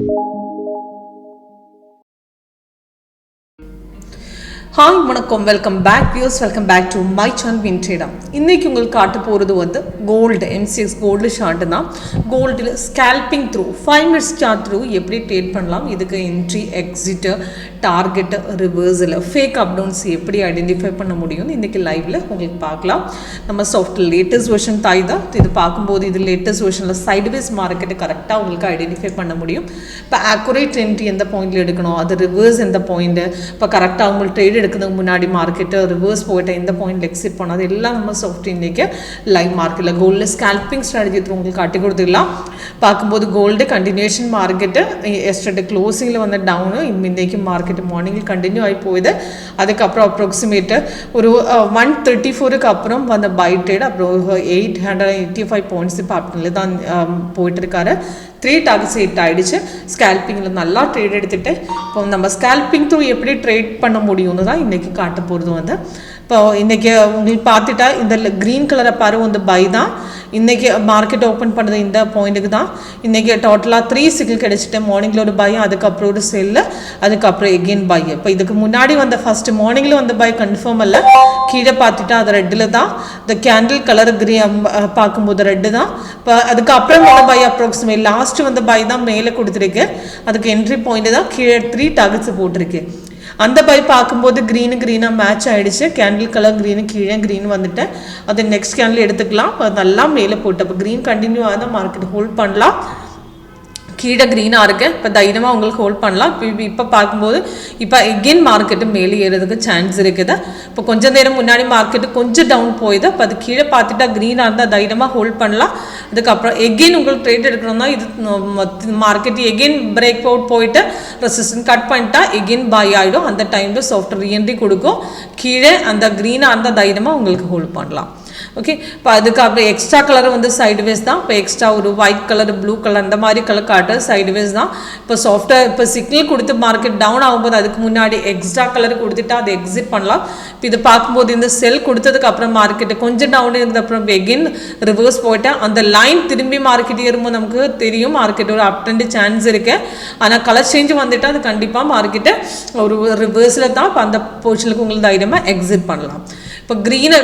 Hi, வணக்கம், welcome back viewers, welcome back to my channel WinTrader. இன்னைக்கு உங்களுக்கு காட்ட போறது வந்து gold MCX gold chart தான். Gold scalping through 5 minutes chart through எப்படி ட்ரேட் பண்ணலாம், இதுக்கு entry exit target reversal fake up downs எப்படி ஐடென்டிஃபை பண்ண முடியும் இன்னைக்கு லைவ்ல உங்களுக்கு பார்க்கலாம். நம்ம சாஃப்ட் லேட்டஸ்ட் வெர்ஷன் தாய் தான். இது பார்க்கும்போது இது லேட்டஸ்ட் வெர்ஷன்ல சைட்வேஸ் மார்க்கெட் கரெக்ட்டா உங்களுக்கு ஐடென்டிஃபை பண்ண முடியும். இப்போ அக்யூரேட் என்ட்ரி எந்த பாயிண்ட்ல எடுக்கணும், அது ரிவர்ஸ் எந்த பாயிண்ட், இப்போ கரெக்ட்டா உங்களுக்கு ட்ரேட் எடுக்கிறதுக்கு முன்னாடி மார்க்கெட் ரிவர்ஸ் போயிட்டு எந்த பாயிண்ட்ல எக்ஸிட் பண்ணாது எல்லாம் நம்ம சாஃப்ட் இன்னைக்கு லைவ் மார்க்கெட்ல கோல்ட்ல ஸ்கேல்பிங் ஸ்ட்ராட்டஜி உங்களுக்கு காட்டி கொடுத்துடலாம். பார்க்கும்போது கோல்டு கண்டினியூஷன் மார்க்கெட் எஸ்டர்டே க்ளோசிங்ல வந்து டவுன், இன்னைக்கு மார்க்கெட் மார்னிங் கண்டினியூ ஆகி போகுது. அதுக்கப்புறம் அப்ராக்சிமேட் ஒரு 134க்கு அப்புறம் வந்து பை ட்ரேட் அப்புறம் 885 பாயிண்ட்ஸ் இப்போ அப்படின்ல தான் போயிட்டு இருக்காரு. 3 டார்கெட்ஸ் ஹிட் ஆயிடுச்சு. ஸ்கேல்பிங்கில் நல்லா ட்ரேட் எடுத்துட்டு இப்போ நம்ம ஸ்கேல்பிங் த்ரூ எப்படி ட்ரேட் பண்ண முடியும்னு தான் இன்றைக்கி காட்ட போகிறது வந்து. இப்போ இன்றைக்கி உங்களுக்கு பார்த்துட்டா இந்த க்ரீன் கலரை பாரு வந்து பை தான். இன்றைக்கி மார்க்கெட் ஓப்பன் பண்ணது இந்த பாயிண்ட்டுக்கு தான். இன்றைக்கி டோட்டலாக 3 சிக்கிள் கிடச்சிட்டு மார்னிங்கில் ஒரு பை, அதுக்கப்புறம் ஒரு செல்லு, அதுக்கப்புறம் எகெயின் பை. இப்போ இதுக்கு முன்னாடி வந்த ஃபஸ்ட்டு மார்னிங்கில் வந்த பை கன்ஃபார்ம் இல்லை. கீழே பார்த்துட்டா அது ரெட்டில் தான். இந்த கேண்டில் கலர் பார்க்கும்போது ரெட்டு தான். இப்போ அதுக்கப்புறம் வந்த பை அப்ராக்சிமேட் லாஸ்ட்டு வந்த பை தான் மேலே கொடுத்துருக்கு. அதுக்கு என்ட்ரி பாயிண்ட் தான் கீழே 3 டார்கெட்ஸ் போட்டிருக்கு. அந்த பை பார்க்கும்போது க்ரீனாக மேட்ச் ஆகிடுச்சு. கேண்டில் கலர் க்ரீனு கீழே க்ரீன் வந்துட்டேன். அது நெக்ஸ்ட் கேண்டில் எடுத்துக்கலாம். நல்லா மேலே போட்டு அப்போ க்ரீன் கண்டினியூ ஆகுதான் மார்க்கெட் ஹோல்ட் பண்ணலாம். கீழே க்ரீனாக இருக்கு. இப்போ தைரியமாக உங்களுக்கு ஹோல்ட் பண்ணலாம். இப்போ பார்க்கும்போது இப்போ எகெயின் மார்க்கெட்டு மேலே ஏறதுக்கு சான்ஸ் இருக்குது. இப்போ கொஞ்சம் நேரம் முன்னாடி மார்க்கெட்டு கொஞ்சம் டவுன் போயிது. இப்போ அது கீழே பார்த்துட்டா க்ரீனாக இருந்தால் தைரியமாக ஹோல்ட் பண்ணலாம். அதுக்கப்புறம் எகெயின் உங்களுக்கு ட்ரேட் எடுக்கணும்னா இது மார்க்கெட் எகெயின் பிரேக் அவுட் போயிட்டு ரெசிஸ்டன்ஸ் கட் பண்ணிட்டா எகெயின் பை ஆகிடும். அந்த டைமில் சாஃப்ட் ரீஎன்ட்ரி கொடுக்கும். கீழே அந்த க்ரீனாக இருந்தால் தைரியமாக உங்களுக்கு ஹோல்ட் பண்ணலாம். ஓகே, இப்போ அதுக்கப்புறம் எக்ஸ்ட்ரா கலர் வந்து சைட்வேஸ் தான். இப்போ எக்ஸ்ட்ரா ஒரு ஒயிட் கலர், ப்ளூ கலர் அந்த மாதிரி கலர் காட்டுறது சைட்வேஸ் தான். இப்போ சாஃப்ட்வேர் இப்போ சிக்னல் கொடுத்து மார்க்கெட் டவுன் ஆகும்போது அதுக்கு முன்னாடி எக்ஸ்ட்ரா கலர் கொடுத்துட்டா அதை எக்ஸிட் பண்ணலாம். இப்போ இது பார்க்கும்போது இந்த செல் கொடுத்ததுக்கு அப்புறம் மார்க்கெட்டு கொஞ்சம் டவுன் இருந்த அப்புறம் எகெயின் ரிவர்ஸ் போயிட்டேன். அந்த லைன் திரும்பி மார்க்கெட் ஏறும்போது நமக்கு தெரியும் மார்க்கெட் ஒரு அப் ட்ரெண்ட் சான்ஸ் இருக்கு. ஆனால் கலர் சேஞ்ச் வந்துட்டு அது கண்டிப்பாக மார்க்கெட்டை ஒரு ரிவர்ஸில் தான். இப்போ அந்த போர்ஷனுக்கு உங்களுக்கு தைரியமாக எக்ஸிட் பண்ணலாம். இப்போ க்ரீனை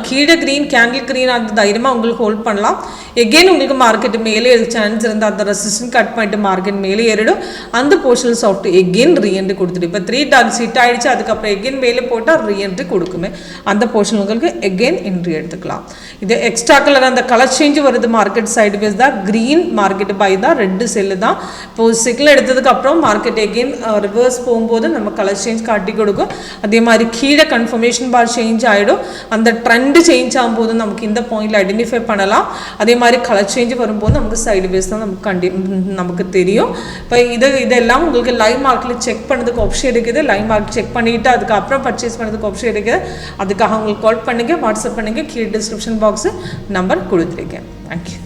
கீழே க்ரீன் கேண்டில் க்ரீன் அந்த தைரியமாக உங்களுக்கு ஹோல்ட் பண்ணலாம். எகெயின் உங்களுக்கு மார்க்கெட்டு மேலே சான்ஸ் இருந்தால் அந்த ரெசிஸ்டன்ஸ் கட் பண்ணிட்டு மார்க்கெட் மேலே ஏறிடும். அந்த போர்ஷனல் சாஃப்ட் எகெயின் ரீஎன்ட்ரி கொடுத்துட்டு இப்போ 3 டார்கெட்ஸ் ஹிட் ஆகிடுச்சு. அதுக்கப்புறம் எகெயின் மேலே போட்டால் ரீஎன்ட்ரி கொடுக்குமே. அந்த போர்ஷன் உங்களுக்கு எகெயின் என்ட்ரி எடுத்துக்கலாம். இது எக்ஸ்ட்ரா கலர் அந்த கலர் சேஞ்ச் வருது. மார்க்கெட் சைட்வேஸ் தான். க்ரீன் மார்க்கெட் பை தான், ரெட்டு செல்லு தான். இப்போ சிக்கில் எடுத்ததுக்கு அப்புறம் மார்க்கெட் எகெயின் ரிவர்ஸ் போகும்போது நம்ம கலர் சேஞ்ச் காட்டி கொடுக்கும். அதே மாதிரி கீழே கன்ஃபர்மேஷன் பார் சேஞ்ச் ஆகிடும். அந்த ட்ரெண்ட் சேஞ்ச் ஆகும்போது நமக்கு இந்த பாயிண்ட்ல ஐடென்டிஃபை பண்ணலாம். அதே மாதிரி கலர் சேஞ்ச் வரும்போது நமக்கு சைட்வேஸ் தான் நமக்கு தெரியும். இப்போ இதெல்லாம் உங்களுக்கு லைவ் மார்க்கெட்டில் செக் பண்ணதுக்கு ஆப்ஷன் இருக்குது. லைவ் மார்க்கெட் செக் பண்ணிவிட்டு அதுக்கப்புறம் பர்ச்சேஸ் பண்ணதுக்கு ஆப்ஷன் இருக்குது. அதுக்காக உங்களுக்கு கால் பண்ணுங்க, வாட்ஸ்அப் பண்ணுங்க. கீழே டிஸ்கிரிப்ஷன் பாக்ஸ் நம்பர் கொடுத்துருக்கேன். தேங்க்யூ.